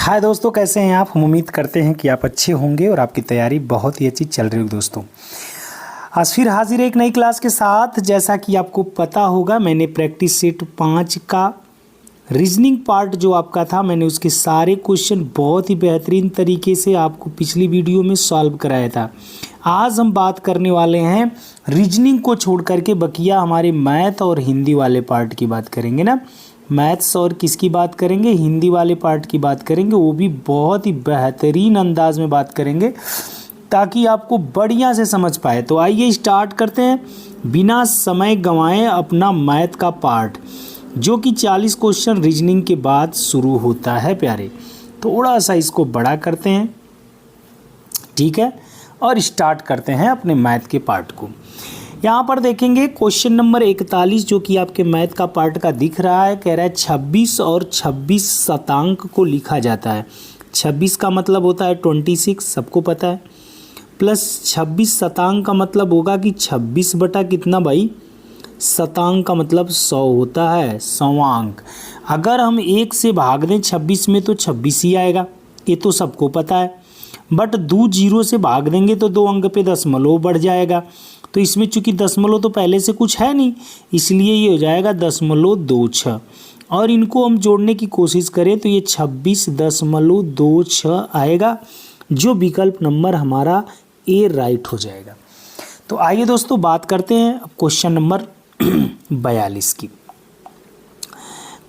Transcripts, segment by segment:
हाय दोस्तों, कैसे हैं आप। हम उम्मीद करते हैं कि आप अच्छे होंगे और आपकी तैयारी बहुत ही अच्छी चल रही होगी। दोस्तों आज फिर हाजिर है एक नई क्लास के साथ। जैसा कि आपको पता होगा, मैंने प्रैक्टिस सेट 5 का रीजनिंग पार्ट जो आपका था, मैंने उसके सारे क्वेश्चन बहुत ही बेहतरीन तरीके से आपको पिछली वीडियो में सॉल्व कराया था। आज हम बात करने वाले हैं रीजनिंग को छोड़ करके बकिया हमारे मैथ और हिंदी वाले पार्ट की बात करेंगे ना। मैथ्स और किसकी बात करेंगे? हिंदी वाले पार्ट की बात करेंगे। वो भी बहुत ही बेहतरीन अंदाज में बात करेंगे ताकि आपको बढ़िया से समझ पाए। तो आइए स्टार्ट करते हैं बिना समय गंवाए अपना मैथ का पार्ट, जो कि 40 क्वेश्चन रीजनिंग के बाद शुरू होता है प्यारे। थोड़ा सा इसको बड़ा करते हैं, ठीक है, और स्टार्ट करते हैं अपने मैथ के पार्ट को। यहाँ पर देखेंगे क्वेश्चन नंबर 41 जो कि आपके मैथ का पार्ट का दिख रहा है। कह रहा है 26 और 26 शतांक को लिखा जाता है। 26 का मतलब होता है 26, सबको पता है, प्लस 26 शतांक का मतलब होगा कि 26 बटा कितना भाई, शतांक का मतलब 100 होता है, सवांक। अगर हम 1 से भाग दें 26 में तो 26 ही आएगा, ये तो सबको पता है। बट 2 0 से भाग देंगे तो 2 अंक पे दशमलव बढ़ जाएगा। तो इसमें चूंकि दशमलव तो पहले से कुछ है नहीं, इसलिए ये हो जाएगा 0.26। और इनको हम जोड़ने की कोशिश करें तो ये 26.26 आएगा, जो विकल्प नंबर हमारा ए राइट हो जाएगा। तो आइए दोस्तों बात करते हैं क्वेश्चन नंबर 42 की।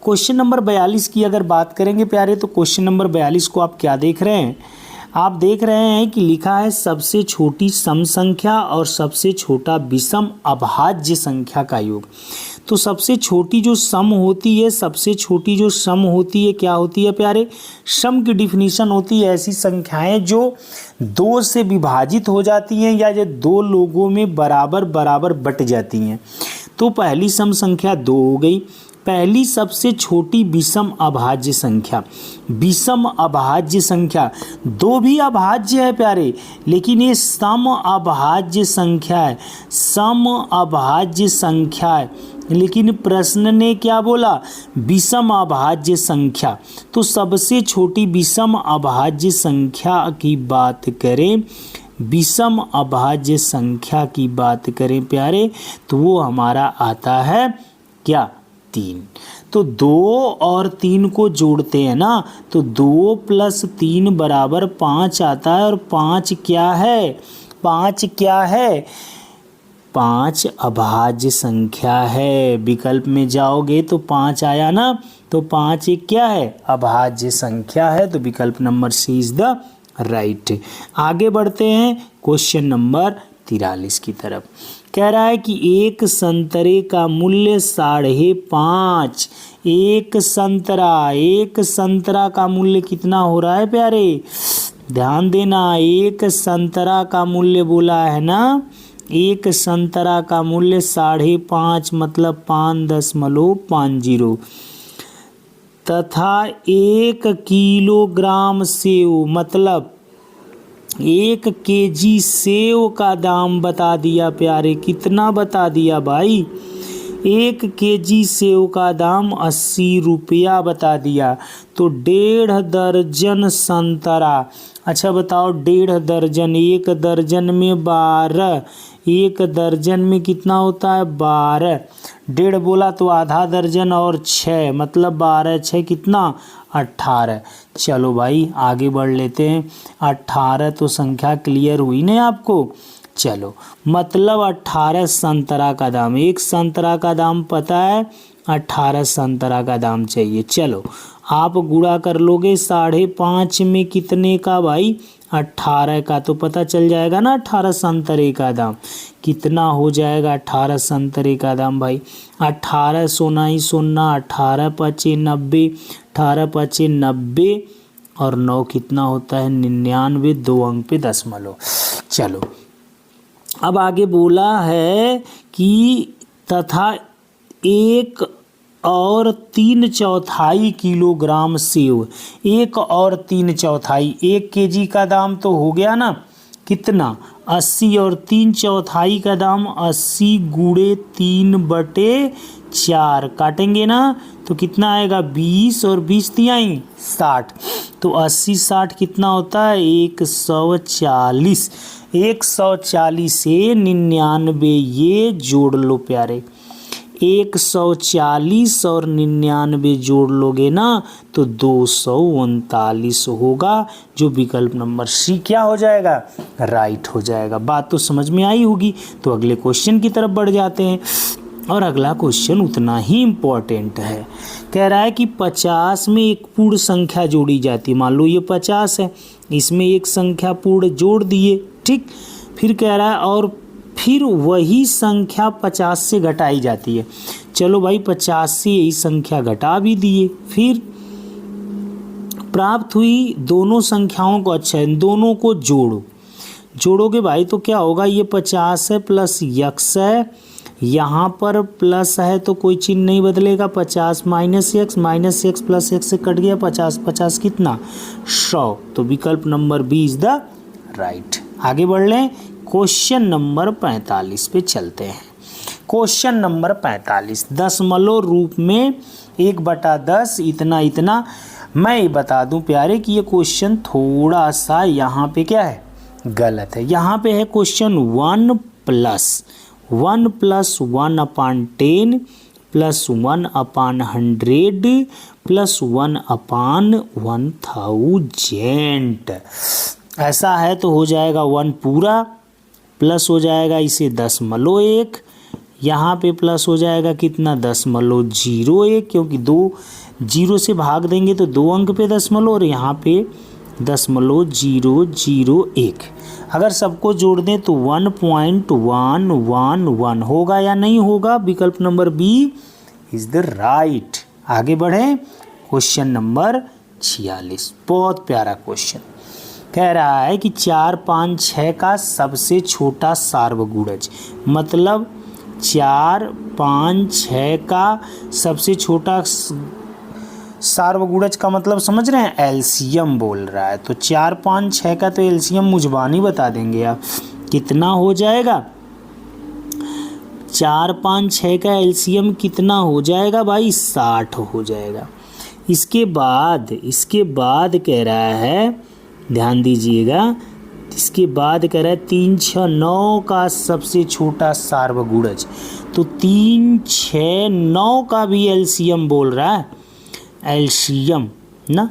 क्वेश्चन नंबर 42 की अगर बात करेंगे प्यारे, तो क्वेश्चन नंबर 42 को आप क्या देख रहे हैं? आप देख रहे हैं कि लिखा है सबसे छोटी सम संख्या और सबसे छोटा विषम अभाज्य संख्या का योग। तो सबसे छोटी जो सम होती है, सबसे छोटी जो सम होती है क्या होती है प्यारे? सम की डिफिनीशन होती है ऐसी संख्याएं जो 2 से विभाजित हो जाती हैं या जो 2 लोगों में बराबर बराबर बट जाती हैं। तो पहली सम संख्या 2 हो गई। पहली सबसे छोटी विषम अभाज्य संख्या, विषम अभाज्य संख्या 2 भी अभाज्य है प्यारे, लेकिन ये सम अभाज्य संख्या है, सम अभाज्य संख्या है। लेकिन प्रश्न ने क्या बोला? विषम अभाज्य संख्या। तो सबसे छोटी विषम अभाज्य संख्या की बात करें, विषम अभाज्य संख्या की बात करें प्यारे, तो वो हमारा आता है क्या? 3। तो 2 और 3 को जोड़ते हैं ना, तो 2 + 3 = 5 आता है। और 5 क्या है? 5 क्या है? 5 अभाज्य संख्या है। विकल्प में जाओगे तो 5 आया ना, तो 5 एक क्या है? अभाज्य संख्या है। तो विकल्प number C is the right. आगे बढ़ते हैं क्वेश्चन नंबर 43 की तरफ। कह रहा है कि एक संतरे का मूल्य 5.5। एक संतरा का मूल्य कितना हो रहा है प्यारे? ध्यान देना, एक संतरा का मूल्य बोला है ना, एक संतरा का मूल्य 5.5 मतलब 5.50 तथा 1 किलोग्राम सेव मतलब 1 केजी सेव का दाम बता दिया प्यारे। कितना बता दिया भाई? 1 केजी सेव का दाम 80 रुपया बता दिया। तो 1.5 दर्जन संतरा, अच्छा बताओ 1.5 दर्जन, 1 दर्जन में 12, 1 दर्जन में कितना होता है? 12। 1.5 बोला तो आधा दर्जन और 6 मतलब 12 6 कितना? 18। चलो भाई आगे बढ़ लेते हैं। 18 तो संख्या क्लियर हुई नहीं आपको? चलो मतलब 18 संतरा का दाम, एक संतरा का दाम पता है, 18 संतरा का दाम चाहिए। चलो आप गुणा कर लोगे 5.5 में कितने का भाई? 18 का, तो पता चल जाएगा ना 18 संतरे का दाम कितना हो जाएगा। 18 संतरे का दाम भाई 18 सोना ही सोना, 18 × 90, 18 × 90 और 9 कितना होता है? 99, 2 अंक पे दशमलव। चलो अब आगे बोला है कि तथा 1 और 3/4 किलोग्राम सेव। 1 और 3/4, 1 केजी का दाम तो हो गया ना कितना? 80 और 3/4 का दाम 80 × 3/4 4 काटेंगे ना तो कितना आएगा 20 और 20 तिहाई 60। तो 80 60 कितना होता है 140। 140 से 99 ये जोड़ लो प्यारे। 140 और 99 जोड़ लोगे ना तो 239 होगा, जो विकल्प नंबर सी क्या हो जाएगा राइट हो जाएगा। बात तो समझ में आई होगी। तो अगले क्वेश्चन की तरफ बढ़ जाते हैं और अगला क्वेश्चन उतना ही इम्पोर्टेंट है। कह रहा है कि 50 में एक पूर्ण संख्या जोड़ी जाती है। मान लो ये 50 है, इसमें एक संख्या पूर्ण जोड़ दिए, ठीक। फिर कह रहा है और फिर वही संख्या 50 से घटाई जाती है। चलो भाई 50 से यही संख्या घटा भी दिए, फिर प्राप्त हुई दोनों संख्याओं को, अच्छा इन दोनों को जोड़ोगे भाई तो क्या होगा, ये 50 है प्लस यक्स है, यहाँ पर प्लस है तो कोई चिन्ह नहीं बदलेगा, 50 माइनस एक्स प्लस एक्स से कट गया 50, 50 कितना 100। तो विकल्प number B is the right. आगे बढ़ लें, क्वेश्चन नंबर 45 पे चलते हैं। क्वेश्चन नंबर 45 दशमलव रूप में 1/10 इतना इतना। मैं ये बता दूं प्यारे कि ये क्वेश्चन थोड़ा सा यहाँ पे क्या है गलत है। यहाँ पे है क्वेश्चन 1 + 1 + 1/10 + 1/100 + 1/1000। ऐसा है तो हो जाएगा 1 पूरा, प्लस हो जाएगा इसे 0.1, यहाँ पे प्लस हो जाएगा कितना 0.01, क्योंकि 2 0 से भाग देंगे तो 2 अंक पे दशमलव और यहाँ पे 0.001। अगर सबको जोड़ दें तो 1.111 होगा या नहीं होगा। विकल्प number B is the right. आगे बढ़े, क्वेश्चन नंबर 46 बहुत प्यारा क्वेश्चन। कह रहा है कि 4 5 6 का सबसे छोटा सार्वगुणज, मतलब 4 5 6 का सबसे छोटा सार्वगुणज का मतलब समझ रहे हैं, एलसीएम बोल रहा है। तो 4 5 6 का तो एलसीएम मुझबानी बता देंगे आप कितना हो जाएगा। 4 5 6 का एलसीएम कितना हो जाएगा भाई 60 हो जाएगा। इसके बाद कह रहा है, ध्यान दीजिएगा, इसके बाद कह रहा है 3 6 9 का सबसे छोटा सार्वगुणज। तो 3 6 9 का भी एलसीएम बोल रहा है, एलसीएम ना।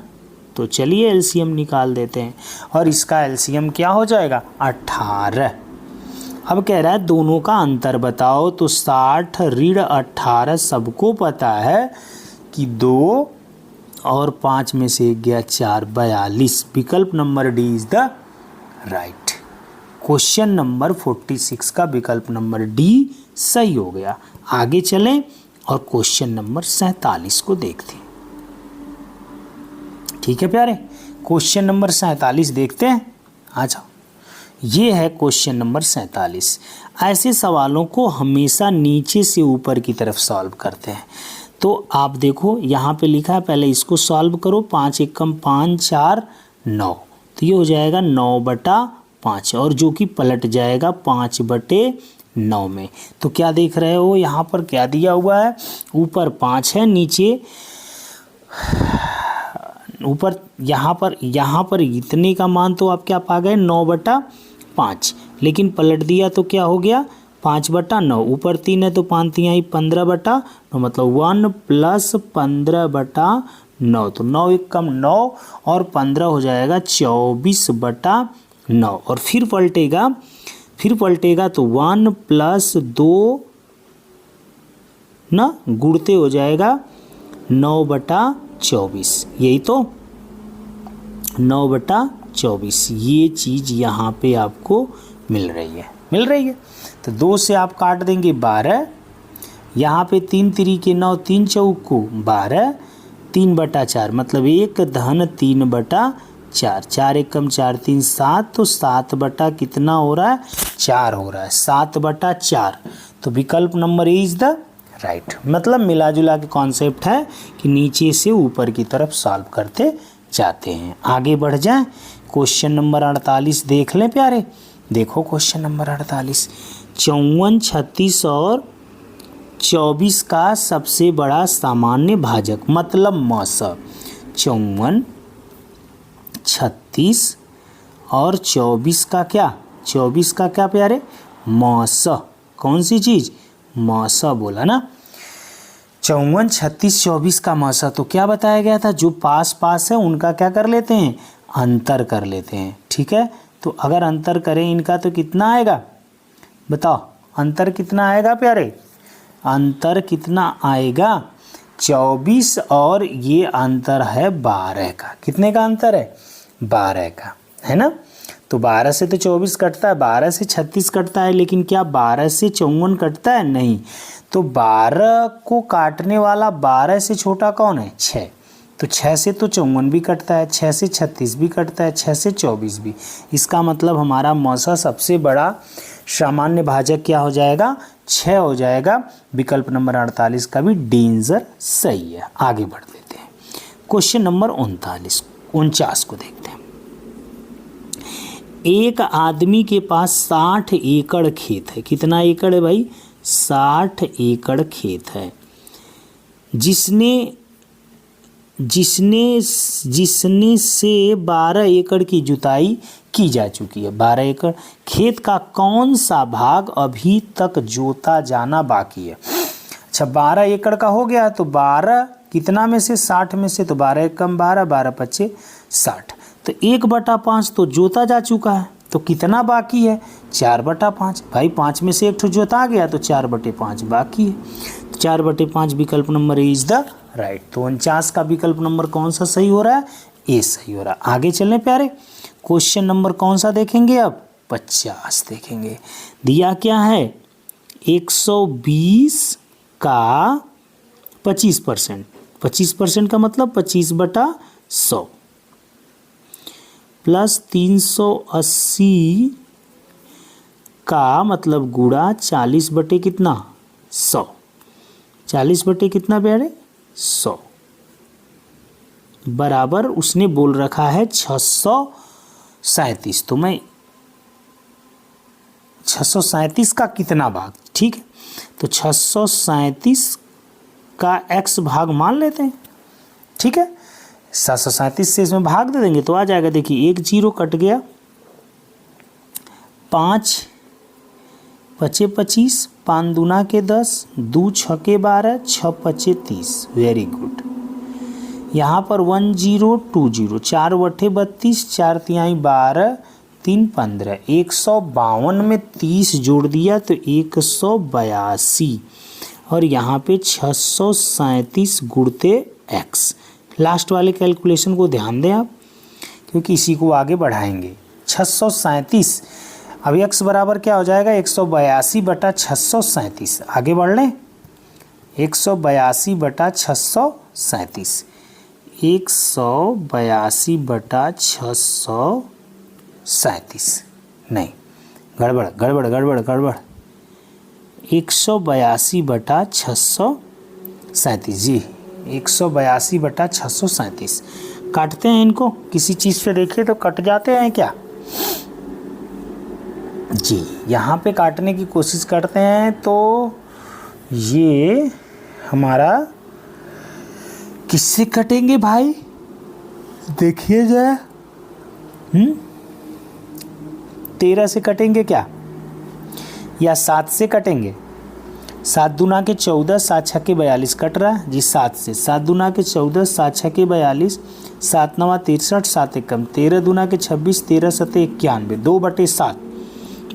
तो चलिए एलसीएम निकाल देते हैं और इसका एलसीएम क्या हो जाएगा 18। अब कह रहा है दोनों का अंतर बताओ। तो 60 ऋण 18 सबको पता है कि 2 और 5 में से 1 गया 4, 42। विकल्प number D is the right. Question number 46 का विकल्प नंबर डी सही हो गया। आगे चलें और क्वेश्चन नंबर 47 को देखते हैं। ठीक है प्यारे, क्वेश्चन नंबर 47 देखते हैं। आ जाओ, ये है क्वेश्चन नंबर 47। ऐसे सवालों को हमेशा नीचे से ऊपर की तरफ सॉल्व करते हैं। तो आप देखो यहाँ पे लिखा है, पहले इसको सॉल्व करो। 5 एकम 5 4 9, तो ये हो जाएगा 9/5 और जो कि पलट जाएगा 5/9 में। तो क्या देख रहे हो यहाँ पर क्या दिया हुआ है, ऊपर 5 है, नीचे ऊपर यहाँ पर इतने का मान तो आप क्या पा गए 9/5, लेकिन पलट दिया तो क्या हो गया 5/9। ऊपर 3 है तो 5 तिहाई 15/9, मतलब 1 + 15/9। तो 9 एकम 9 और 15 हो जाएगा 24/9। और फिर पलटेगा तो 1 + 2 ना गुणते हो जाएगा 9/24। यही तो 9/24 ये चीज़ यहाँ पे आपको मिल रही है। तो 2 से आप काट देंगे 12, यहाँ पे 3 तिरी 9, 3 चौक को 12, 3/4 मतलब 1 धन 3/4, 4 एकम 4 3 7, तो 7 बटा कितना हो रहा है 4 हो रहा है, 7/4। तो विकल्प number A is the right. मतलब मिला जुला के कॉन्सेप्ट है कि नीचे से ऊपर की तरफ सॉल्व करते जाते हैं। आगे बढ़ जाएं, क्वेश्चन नंबर 48 देख लें प्यारे। देखो क्वेश्चन नंबर 48, 54 36 और 24 का सबसे बड़ा सामान्य भाजक मतलब मौस 54, 36 और 24 का क्या, 24 का क्या प्यारे, मौस, कौन सी चीज़, मौस बोला ना। 54, 36, 24 का मौसा, तो क्या बताया गया था, जो पास पास है उनका क्या कर लेते हैं, अंतर कर लेते हैं। ठीक है, तो अगर अंतर करें इनका तो कितना आएगा, बताओ अंतर कितना आएगा प्यारे, अंतर कितना आएगा, 24 और ये अंतर है 12 का। कितने का अंतर है, 12 का, है ना। तो 12 से तो 24 कटता है, 12 से 36 कटता है, लेकिन क्या 12 से 54 कटता है, नहीं। तो 12 को काटने वाला 12 से छोटा कौन है, 6। तो 6 से तो 54 भी कटता है, 6 से 36 भी कटता है, 6 से 24 भी। इसका मतलब हमारा मौसा सबसे बड़ा सामान्य भाजक क्या हो जाएगा, 6 हो जाएगा। विकल्प नंबर 48 का भी डेंजर सही है। आगे बढ़ लेते हैं, क्वेश्चन नंबर 49 को देखते हैं। एक आदमी के पास 60 एकड़ खेत है। कितना एकड़ है भाई, 60 एकड़ खेत है, जिसने से 12 एकड़ की जुताई की जा चुकी है। 12 एकड़ खेत का कौन सा भाग अभी तक जोता जाना बाकी है। अच्छा, 12 एकड़ का हो गया, तो 12 कितना में से, 60 में से, तो 12 एक कम 12, 12 पच्चे 60, तो 1/5 तो जोता जा चुका है। तो कितना बाकी है, 4/5। भाई 5 में से एक ठो जोता गया, तो 4/5 बाकी है। तो 4/5 विकल्प number A is the right. तो 49 का विकल्प नंबर कौन सा सही हो रहा है, ए सही हो रहा है। आगे चलें प्यारे, क्वेश्चन नंबर कौन सा देखेंगे अब, 50 देखेंगे। दिया क्या है, 120 का 25%, 25% का मतलब 25/100 प्लस 380 का मतलब गुणा 40 बटे कितना, 100, 40 बटे कितना प्यारे, 100 बराबर उसने बोल रखा है 637। तो मैं 637 का कितना भाग, ठीक है, तो 637 का x भाग मान लेते हैं। ठीक है, 737 से इसमें भाग दे देंगे तो आ जाएगा। देखिए 1 0 कट गया, 5 पचे 25, 5 दूना के 10, 2 छके 12, 6 पचे 30। Very good. यहाँ पर 1 0 2 0, 4 बटे 32, 4 तिहाई 12, 3 15, 152 में 30 जोड़ दिया तो 182, और यहाँ पे 637 गुणते x। लास्ट वाले कैलकुलेशन को ध्यान दें आप, क्योंकि इसी को आगे बढ़ाएंगे। 637, अब x बराबर क्या हो जाएगा, 182/637। आगे बढ़ लें, 182/637, 182/637, नहीं गड़बड़ गड़बड़ गड़बड़ गड़बड़, 182/637 जी, 182/637। काटते हैं इनको, किसी चीज़ से देखिए तो कट जाते हैं क्या जी। यहाँ पे काटने की कोशिश करते हैं तो ये हमारा किससे कटेंगे भाई, देखिए जरा, 13 से कटेंगे क्या, या 7 से कटेंगे। 7 दूना के 14, 7 छके 42 कट रहा है जी, 7 से। 7 दूना के 14, 7 छके 42, 7 9 63, 7 1 कम, 13 दूना के 26, 13 7 91, 2/7,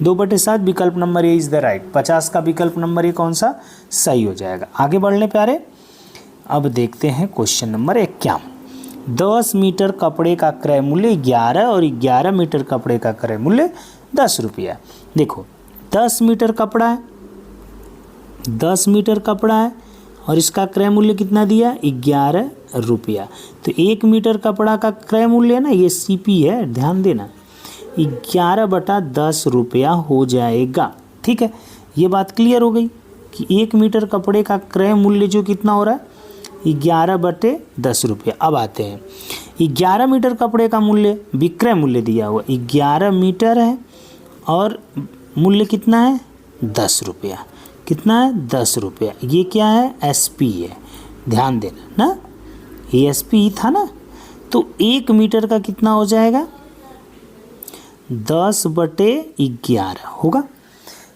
2/7 विकल्प number A is the right. 50 का विकल्प नंबर ए कौन सा सही हो जाएगा। आगे बढ़ने प्यारे, अब देखते हैं क्वेश्चन नंबर 51। 10 मीटर कपड़े का क्रय मूल्य 11 और 11 मीटर कपड़े का क्रय मूल्य 10 रुपया। देखो 10 मीटर कपड़ा है, 10 मीटर कपड़ा है और इसका क्रय मूल्य कितना दिया, 11 रुपया। तो 1 मीटर कपड़ा का क्रय मूल्य है ना, ये सीपी है, ध्यान देना, 11/10 रुपया हो जाएगा। ठीक है, ये बात क्लियर हो गई कि 1 मीटर कपड़े का क्रय मूल्य जो कितना हो रहा है, 11/10 रुपया। अब आते हैं 11 मीटर कपड़े का मूल्य, विक्रय मूल्य दिया हुआ 11 मीटर है और मूल्य कितना है, 10 रुपया। कितना है 10 रुपया। ये क्या है SP है, ध्यान देना ना, ये SP था ना। तो 1 मीटर का कितना हो जाएगा 10/11 होगा,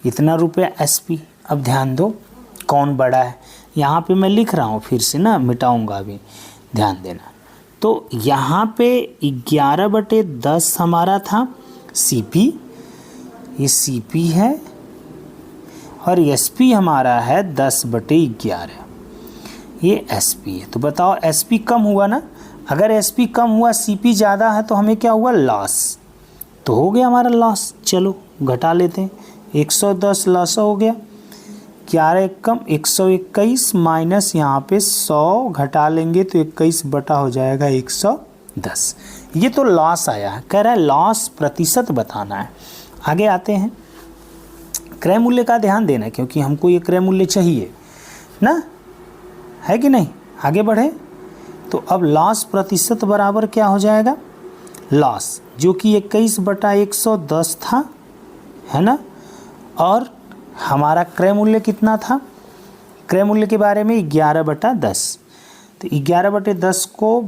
इतना रुपया SP। अब ध्यान दो कौन बड़ा है, यहाँ पे मैं लिख रहा हूँ फिर से ना, मिटाऊंगा अभी, ध्यान देना। तो यहाँ पे 11/10 हमारा था CP, ये CP है, और SP हमारा है 10/11, ये SP है। तो बताओ SP कम हुआ ना, अगर SP कम हुआ CP ज़्यादा है तो हमें क्या हुआ लॉस, तो हो गया हमारा लॉस। चलो घटा लेते हैं, 110 लॉस हो गया, 11 कम 121 माइनस यहाँ पे 100 घटा लेंगे तो 21 बटा हो जाएगा 110। ये तो लॉस आया है, कह रहा है लॉस प्रतिशत बताना है। आगे आते हैं, क्रय मूल्य का ध्यान देना क्योंकि हमको ये क्रय मूल्य चाहिए ना, है कि नहीं। आगे बढ़े तो अब लॉस प्रतिशत बराबर क्या हो जाएगा, लॉस जो कि 21/110 था, है ना, और हमारा क्रय मूल्य कितना था, क्रय मूल्य के बारे में 11/10, तो 11/10 को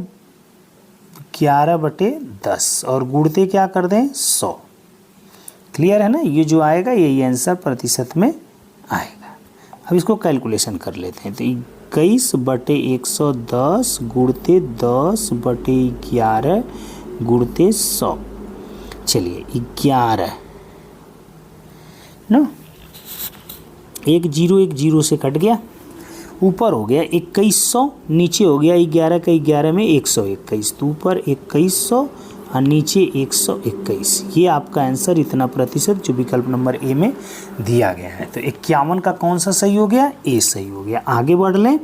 11/10 और गुणते क्या कर दें 100। क्लियर है ना, ये जो आएगा यही आंसर प्रतिशत में आएगा। अब इसको कैलकुलेशन कर लेते हैं, तो 21/110 गुणते 10/11 गुणते 100, चलिए 11 ना, 1 0 से कट गया, ऊपर हो गया 2100, नीचे हो गया 11 का 11 में 121, तो ऊपर 2100 और नीचे 121। ये आपका आंसर इतना प्रतिशत जो विकल्प नंबर ए में दिया गया है। तो 51 का कौन सा सही हो गया, ए सही हो गया। आगे बढ़ लें,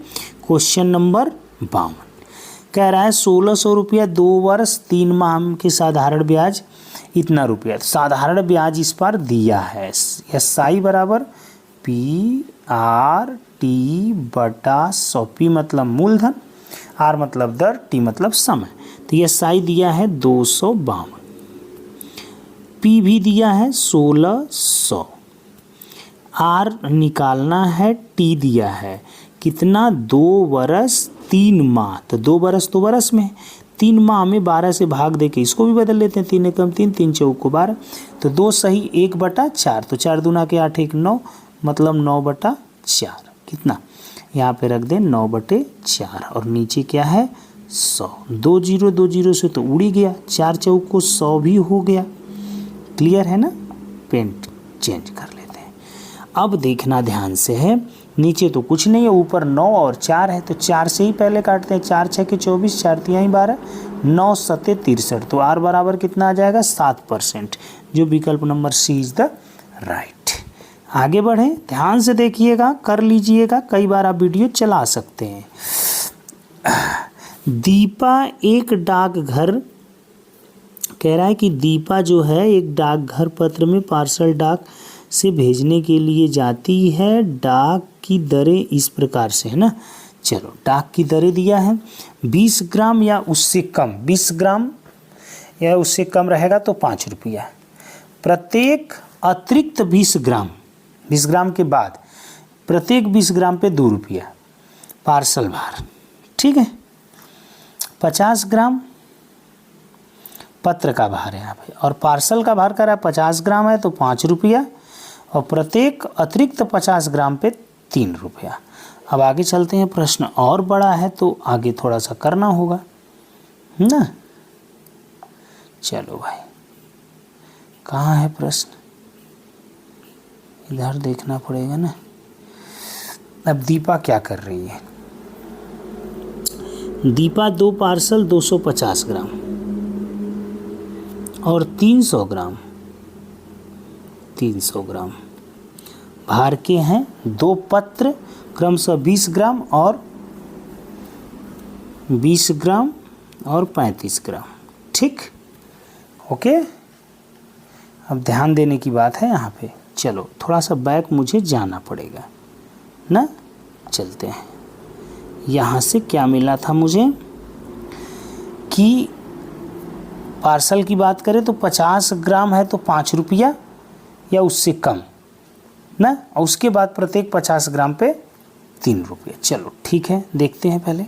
क्वेश्चन नंबर 52 कह रहा है 1600 रुपया 2 वर्ष 3 माह के साधारण ब्याज इतना रुपया। साधारण ब्याज इस पर दिया है, SI बराबर PRT/100। P मतलब मूलधन, R मतलब दर, T मतलब समय। तो यह SI दिया है 252, P भी दिया है 1600, R निकालना है, T दिया है कितना 2 वर्ष 3 माह। तो 2 वर्ष तो वर्ष में, 3 माह में 12 से भाग दे के इसको भी बदल लेते हैं, 3 एकम 3, 3 चौको 12, तो 2 सही 1/4, तो 4 दूना के 8 1 9, मतलब 9/4 कितना, यहाँ पे रख दें 9/4 और नीचे क्या है 100। 2 0 से तो उड़ी गया, 4 चौको 100 भी हो गया। क्लियर है ना, पेंट चेंज कर लेते हैं। अब देखना ध्यान से है, नीचे तो कुछ नहीं है, ऊपर 9 और 4 है, तो 4 से ही पहले काटते हैं, 4 6 के 24, 4 3 12, 9 7 63, तो R बराबर कितना आ जाएगा 7%, जो विकल्प number C is the right. आगे बढ़ें, ध्यान से देखिएगा, कर लीजिएगा, कई बार आप वीडियो चला सकते हैं। दीपा एक डाकघर, कह रहा है कि दीपा जो है एक डाकघर पत्र में पार्सल डाक से भेजने के लिए जाती है। डाक की दरें इस प्रकार से है ना, चलो डाक की दरें दिया है 20 ग्राम या उससे कम, 20 ग्राम या उससे कम रहेगा तो 5 रुपया, प्रत्येक अतिरिक्त 20 ग्राम, 20 ग्राम के बाद प्रत्येक 20 ग्राम पे 2 रुपया पार्सल भार, ठीक है। 50 ग्राम पत्र का भार है यहाँ पे, और पार्सल का भार करा 50 ग्राम है तो 5 रुपया, और प्रत्येक अतिरिक्त 50 ग्राम पे 3 रुपया। अब आगे चलते हैं, प्रश्न और बड़ा है तो आगे थोड़ा सा करना होगा ना। चलो भाई, कहाँ है प्रश्न, इधर देखना पड़ेगा ना। अब दीपा क्या कर रही है, दीपा 2 पार्सल 250 ग्राम और 300 ग्राम भार के हैं, 2 पत्र क्रमशः 20 ग्राम और 20 ग्राम और 35 ग्राम, ठीक, ओके। अब ध्यान देने की बात है यहाँ पे। चलो थोड़ा सा बैक मुझे जाना पड़ेगा ना, चलते हैं। यहाँ से क्या मिला था मुझे कि पार्सल की बात करें तो 50 ग्राम है तो 5 रुपया या उससे कम, ना, और उसके बाद प्रत्येक 50 ग्राम पे 3 रुपये। चलो ठीक है, देखते हैं पहले।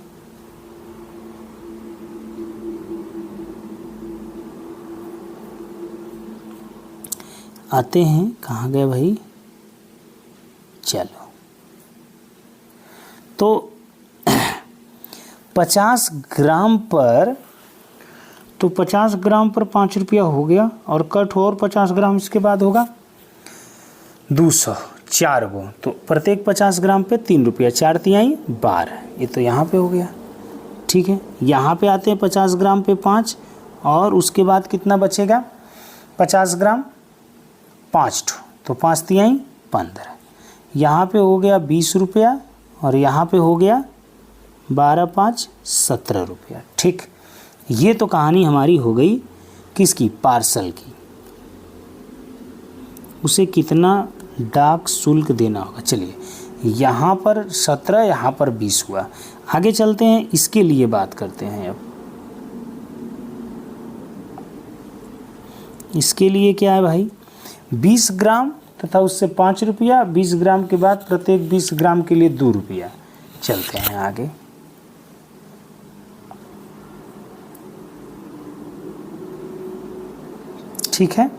आते हैं, कहाँ गए भाई, चलो तो 50 ग्राम पर, तो 50 ग्राम पर 5 रुपया हो गया, और कट हो और 50 ग्राम इसके बाद होगा 200, 4 गो, तो प्रत्येक 50 ग्राम पे 3 रुपया, 4 तिहाई 12, ये तो यहाँ पे हो गया। ठीक है, यहाँ पे आते हैं 50 ग्राम पे 5, और उसके बाद कितना बचेगा 50 ग्राम 5 ठो, तो 5 तिहाई 15, यहाँ पे हो गया 20 रुपया, और यहाँ पे हो गया 12 5 17 रुपया। ठीक, ये तो कहानी हमारी हो गई किसकी, पार्सल की। उसे कितना डाक शुल्क देना होगा। चलिए, यहाँ पर 17, यहाँ पर 20 हुआ। आगे चलते हैं, इसके लिए बात करते हैं। अब इसके लिए क्या है भाई, 20 ग्राम तथा उससे 5 रुपया, 20 ग्राम के बाद प्रत्येक 20 ग्राम के लिए 2 रुपया। चलते हैं आगे। ठीक है,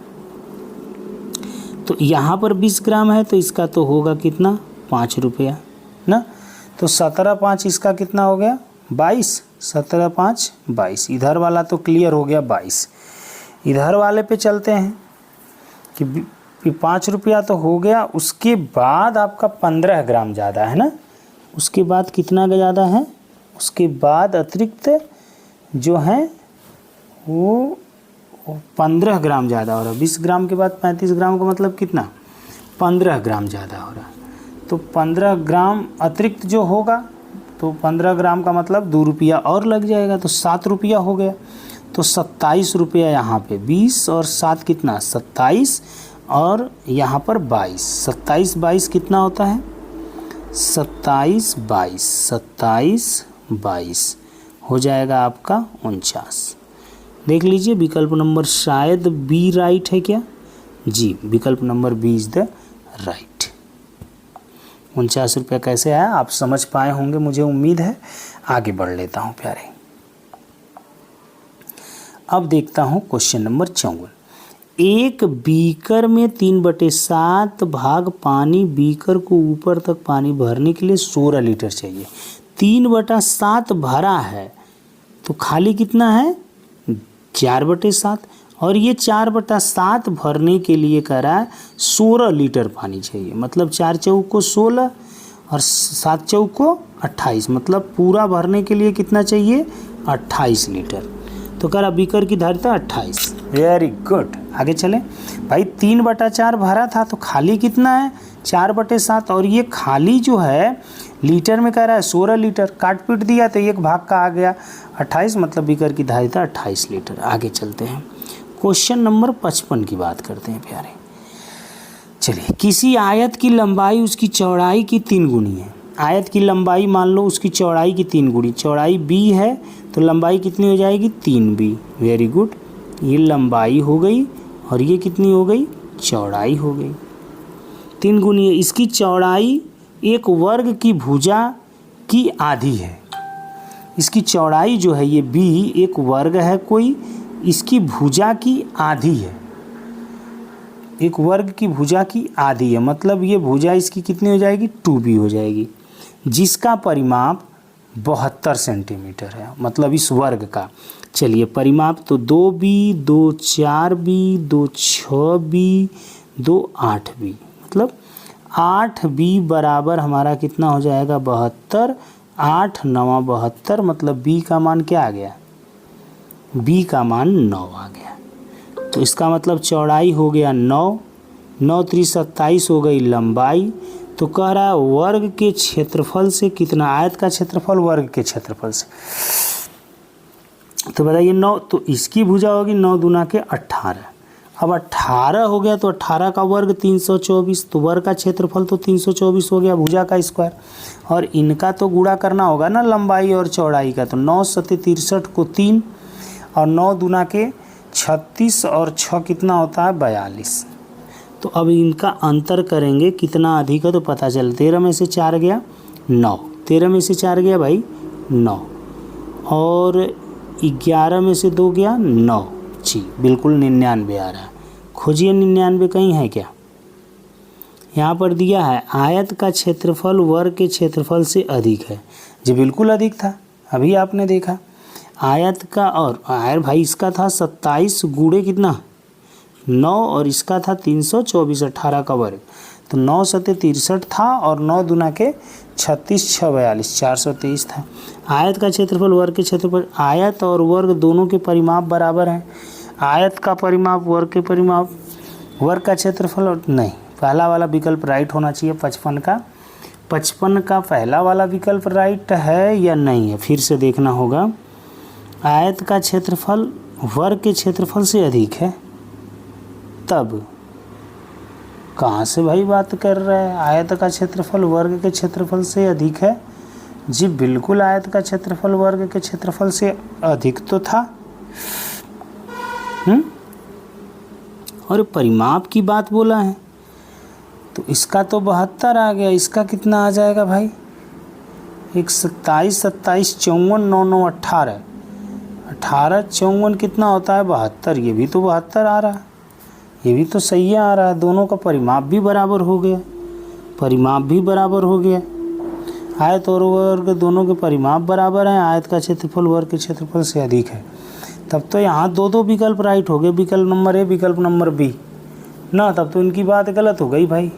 तो यहाँ पर 20 ग्राम है, तो इसका तो होगा कितना 5 रुपया ना, तो 17 5 इसका कितना हो गया 22, 17 5 22। इधर वाला तो क्लियर हो गया 22। इधर वाले पे चलते हैं कि 5 रुपया तो हो गया, उसके बाद आपका 15 ग्राम ज़्यादा है ना, उसके बाद कितना ज़्यादा है, उसके बाद अतिरिक्त जो है वो 15 ग्राम ज़्यादा हो रहा है। 20 ग्राम के बाद 35 ग्राम का मतलब कितना, 15 ग्राम ज़्यादा हो रहा है, तो 15 ग्राम अतिरिक्त जो होगा, तो 15 ग्राम का मतलब 2 रुपया और लग जाएगा, तो 7 रुपया हो गया, तो 27 रुपया यहाँ पे। 20 और 7 कितना 27, और यहाँ पर 22, 27 22 कितना होता है 27 22, 27 22 हो जाएगा आपका 49। देख लीजिए, विकल्प नंबर शायद बी राइट है क्या, जी विकल्प number B is the right. 49 रुपया कैसे आया आप समझ पाए होंगे, मुझे उम्मीद है। आगे बढ़ लेता हूँ प्यारे। अब देखता हूँ क्वेश्चन नंबर 54। एक बीकर में 3/7 भाग पानी, बीकर को ऊपर तक पानी भरने के लिए 16 लीटर चाहिए। 3/7 भरा है, तो खाली कितना है 4/7, और ये 4/7 भरने के लिए कह रहा है 16 लीटर पानी चाहिए। मतलब 4 चौक को 16 और 7 चौक को 28, मतलब पूरा भरने के लिए कितना चाहिए 28 लीटर। तो कह रहा बीकर की धारिता 28। वेरी गुड, आगे चलें भाई। 3/4 भरा था, तो खाली कितना है 4/7, और ये खाली जो है लीटर में कह रहा है 16 लीटर, काट पीट दिया तो एक भाग का आ गया 28, मतलब बीकर की धारिता 28 लीटर। आगे चलते हैं, क्वेश्चन नंबर 55 की बात करते हैं प्यारे। चलिए, किसी आयत की लंबाई उसकी चौड़ाई की 3 गुनी है। आयत की लंबाई मान लो उसकी चौड़ाई की 3 गुनी, चौड़ाई b है तो लंबाई कितनी हो जाएगी 3b। वेरी गुड, ये लंबाई हो गई और ये कितनी हो गई चौड़ाई हो गई, 3 गुनी है। इसकी चौड़ाई एक वर्ग की भुजा की आधी है। इसकी चौड़ाई जो है ये b एक वर्ग है कोई, इसकी भुजा की आधी है, एक वर्ग की भुजा की आधी है, मतलब ये भुजा इसकी कितनी हो जाएगी 2b हो जाएगी, जिसका परिमाप 72 सेंटीमीटर है, मतलब इस वर्ग का। चलिए परिमाप तो 2b 2 4b 2 6b 2 8b, मतलब 8b बराबर हमारा कितना हो जाएगा 72, 8 9 72, मतलब b का मान क्या आ गया, b का मान 9 आ गया। तो इसका मतलब चौड़ाई हो गया 9, 9 3 27 हो गई लंबाई। तो कह रहा है वर्ग के क्षेत्रफल से कितना, आयत का क्षेत्रफल वर्ग के क्षेत्रफल से, तो बताइए 9, तो इसकी भुजा होगी 9 दूना के 18। अब 18 हो गया तो 18 का वर्ग 324, तो वर्ग का क्षेत्रफल तो 324 हो गया, भुजा का स्क्वायर, और इनका तो गुणा करना होगा ना लंबाई और चौड़ाई का। तो 9 7 63 को 3, और 9 दूना के 36 और 6 कितना होता है 42। तो अब इनका अंतर करेंगे कितना अधिक है तो पता चल। 13 में से 4 गया 9, 13 में से 4 गया भाई 9, और 11 में से 2 गया 9। जी बिल्कुल 99 आ रहा है। खोजिए 99 कहीं है क्या? यहाँ पर दिया है आयत का क्षेत्रफल वर्ग के क्षेत्रफल से अधिक है। जी बिल्कुल अधिक था, अभी आपने देखा। आयत का और आयर भाई इसका था 27 गुणे कितना 9, और इसका था 324 18 का वर्ग, तो 9 सत्ते 63 था और 9 दूना के 36 6 42 423 था। आयत का क्षेत्रफल वर्ग के क्षेत्रफल, आयत और वर्ग दोनों के परिमाप बराबर हैं। आयत का परिमाप वर्ग के परिमाप, वर्ग का क्षेत्रफल और नहीं, पहला वाला विकल्प राइट होना चाहिए 55 का। 55 का पहला वाला विकल्प राइट है या नहीं है, फिर से देखना होगा। आयत का क्षेत्रफल वर्ग के क्षेत्रफल से अधिक है, तब कहाँ से भाई बात कर रहा है? आयत का क्षेत्रफल वर्ग के क्षेत्रफल से अधिक है। जी बिल्कुल आयत का क्षेत्रफल वर्ग के क्षेत्रफल से अधिक तो था। और परिमाप की बात बोला है, तो इसका तो 72 आ गया। इसका कितना आ जाएगा भाई? 27 27 54 9 9 18 18 54 कितना होता है 72। ये भी तो 72 आ रहा है, ये भी तो सही आ रहा है। दोनों का परिमाप भी बराबर हो गया, परिमाप भी बराबर हो गया। आयत और वर्ग दोनों के परिमाप बराबर हैं। आयत का क्षेत्रफल वर्ग के क्षेत्रफल से अधिक है, तब तो यहाँ दो विकल्प राइट हो गए, विकल्प नंबर ए विकल्प नंबर बी ना। तब तो इनकी बात गलत हो गई भाई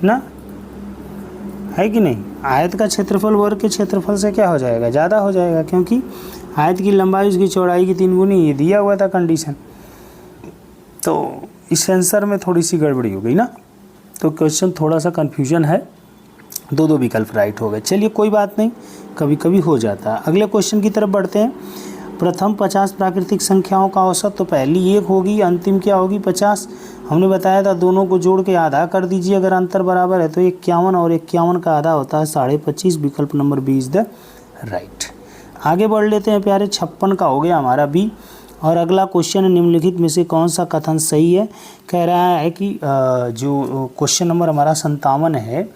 ना, है कि नहीं? आयत का क्षेत्रफल वर्ग के क्षेत्रफल से क्या हो जाएगा? ज़्यादा हो जाएगा, क्योंकि आयत की लंबाई उसकी चौड़ाई की 3 गुनी, ये दिया हुआ था कंडीशन। तो इस आंसर में थोड़ी सी गड़बड़ी हो गई ना, तो क्वेश्चन थोड़ा सा कन्फ्यूजन है। दो विकल्प राइट हो गए। चलिए कोई बात नहीं, कभी कभी हो जाता है। अगले क्वेश्चन की तरफ बढ़ते हैं। प्रथम 50 प्राकृतिक संख्याओं का औसत, तो पहली 1 होगी, अंतिम क्या होगी 50। हमने बताया था दोनों को जोड़ के आधा कर दीजिए, अगर अंतर बराबर है तो 51, और 51 का आधा होता है 25.5। विकल्प number B is the right. आगे बढ़ लेते हैं प्यारे। 56 का हो गया हमारा बी। और अगला क्वेश्चन निम्नलिखित में से कौन सा कथन सही है? कह रहा है कि जो क्वेश्चन नंबर हमारा 57 है,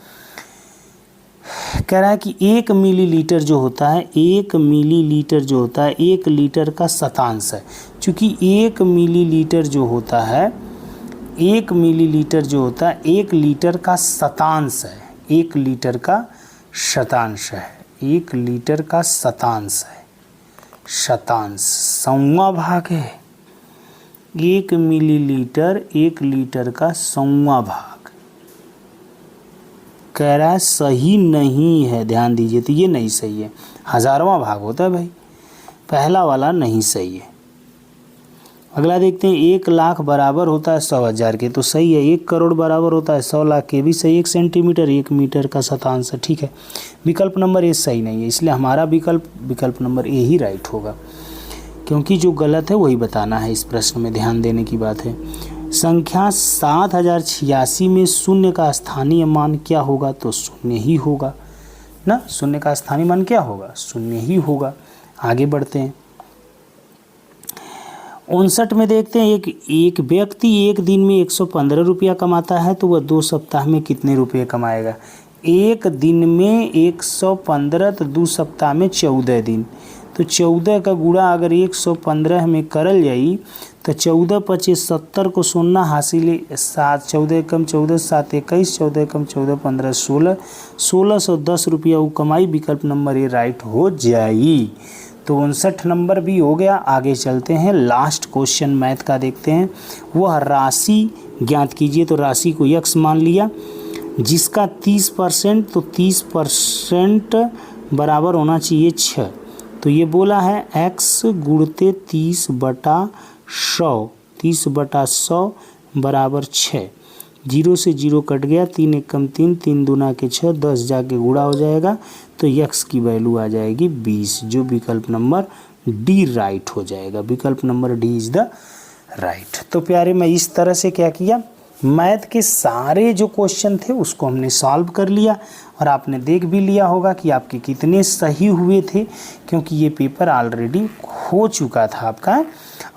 कह रहा है कि 1 मिलीलीटर जो होता है, 1 मिलीलीटर जो होता है 1 लीटर का शतांश है। चूँकि 1 मिलीलीटर जो होता है, 1 मिलीलीटर जो होता है 1 लीटर का शतांश है, 1 लीटर का शतांश है, 1 लीटर का शतांश है। शतांश 100वां भाग है। 1 मिलीलीटर 1 लीटर का 100वां भाग। कह रहा है सही नहीं है, ध्यान दीजिए, तो ये नहीं सही है। 1000वां भाग होता है भाई, पहला वाला नहीं सही है। अगला देखते हैं। 1 लाख बराबर होता है 100,000 के, तो सही है। 1 करोड़ बराबर होता है 100 लाख के, भी सही। 1 सेंटीमीटर 1 मीटर का शतांश है, ठीक है। विकल्प नंबर ए सही नहीं है, इसलिए हमारा विकल्प नंबर ए ही राइट होगा, क्योंकि जो गलत है वही बताना है। इस प्रश्न में ध्यान देने की बात है। संख्या 7086 में शून्य का स्थानीय मान क्या होगा? तो शून्य ही होगा ना। शून्य का स्थानीय मान क्या होगा? शून्य ही होगा। आगे बढ़ते हैं। 59 में देखते हैं। एक व्यक्ति एक दिन में 115 रुपया कमाता है, तो वह 2 सप्ताह में कितने रुपये कमाएगा? एक दिन में 115, तो 2 सप्ताह में 14 दिन, तो 14 का गुणा अगर 115 में करल जाई तो 14 25 70 को 0 हासिल 7, 14 कम 14 7 21, 14 कम 14 15 16, 1610 रुपया वो कमाई। विकल्प नंबर ए राइट हो जाई। तो 59 नंबर भी हो गया। आगे चलते हैं। लास्ट क्वेश्चन मैथ का देखते हैं। वह राशि ज्ञात कीजिए, तो राशि को x मान लिया, जिसका 30%, तो 30% बराबर होना चाहिए 6। तो ये बोला है x गुणते 30/100, 30/100 बराबर 6। 0 से 0 कट गया, 3 1 कम 3, 3 दूना के 6, 10 जाके गुणा हो जाएगा, तो x की वैल्यू आ जाएगी 20, जो विकल्प नंबर डी राइट हो जाएगा। विकल्प number D is the right. तो प्यारे मैं इस तरह से क्या किया, मैथ के सारे जो क्वेश्चन थे उसको हमने सॉल्व कर लिया, और आपने देख भी लिया होगा कि आपके कितने सही हुए थे, क्योंकि ये पेपर ऑलरेडी हो चुका था आपका।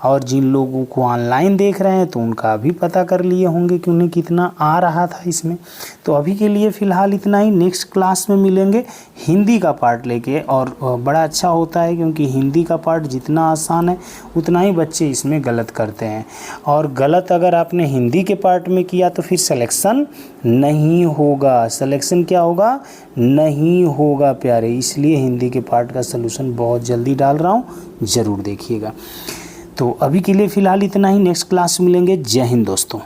और जिन लोगों को ऑनलाइन देख रहे हैं तो उनका भी पता कर लिए होंगे कि उन्हें कितना आ रहा था इसमें। तो अभी के लिए फ़िलहाल इतना ही, नेक्स्ट क्लास में मिलेंगे हिंदी का पार्ट लेके। और बड़ा अच्छा होता है क्योंकि हिंदी का पार्ट जितना आसान है उतना ही बच्चे इसमें गलत करते हैं, और गलत अगर आपने हिंदी के पार्ट में किया तो फिर सिलेक्शन नहीं होगा। सिलेक्शन क्या होगा? नहीं होगा प्यारे। इसलिए हिंदी के पार्ट का सलूशन बहुत जल्दी डाल रहा हूँ, ज़रूर देखिएगा। तो अभी के लिए फ़िलहाल इतना ही, नेक्स्ट क्लास मिलेंगे। जय हिंद दोस्तों।